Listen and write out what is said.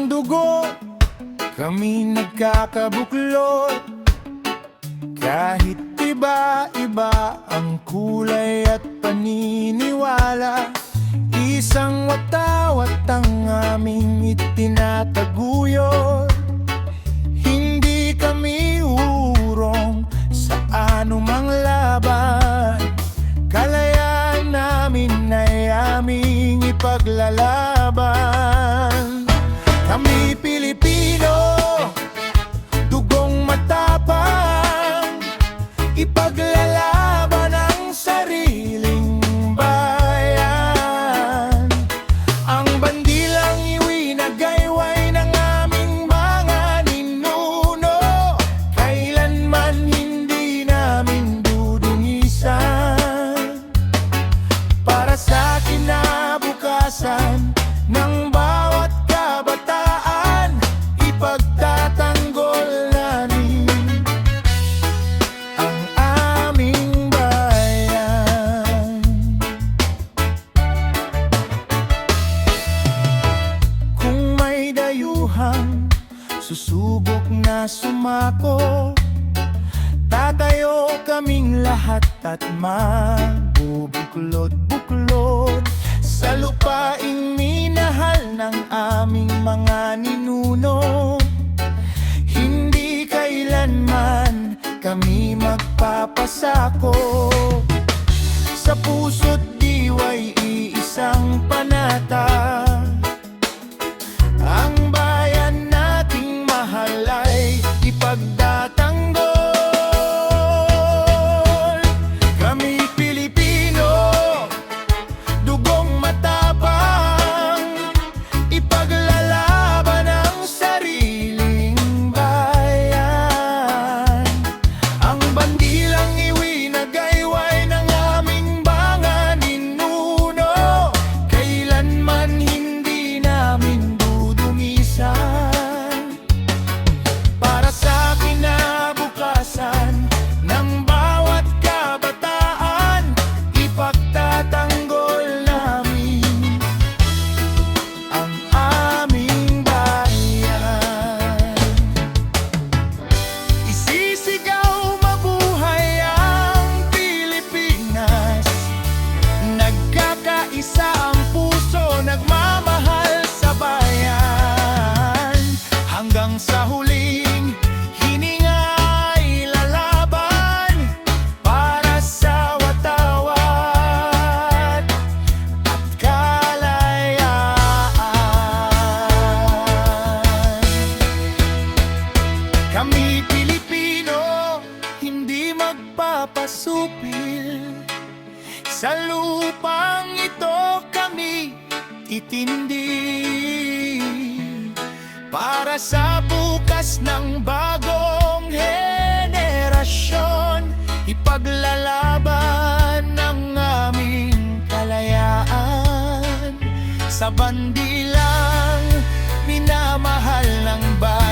ng dugo, kami nagkakabuklod. Kahit iba-iba ang kulay at paniniwala, isang watawat ang aming itinataguyod. Hindi kami urong sa anumang laban, kalayaan namin ay aming ipaglalaban. Kami Pilipino, dugong matapang, ipaglalaban ang sariling bayan. Ang bandilang iwinagayway ng aming mga ninuno, kailanman hindi namin dudungisan. Para sa kinabukasan ng bawat kabataan, ipagtatanggol namin ang aming bayan. Kung may dayuhang susubok na sumako, tatayo kaming lahat at magbubuklod-buklod sa lupaing minahal ng aming mga ninuno. Hindi kailanman kami magpapasako, sa puso't diwa'y iisang panata. Ang bayan nating mahal ay ipagtatanggol. Kami Pilipino, dugong matapang, ipaglalaban ang sariling bayan. Ang bandilang iwinagayway ng aming mga ninuno, kailanman hindi namin dudungisan. Para sa kinabukasan ng bawat kabataan, ipagtatanggol namin ang aming bayan. Isisigaw mabuhay ang Pilipinas, nagkakaisa ang puso, nagmamahal sa bayan. Hanggang sa huling hininga ay lalaban para sa watawat at kalayaan. Kami Pilipino, hindi magpapasupil, sa lupang ito kami titindi. Para sa bukas ng bagong henerasyon, ipaglalaban ang aming kalayaan. Sa bandilang minamahal ng bayan.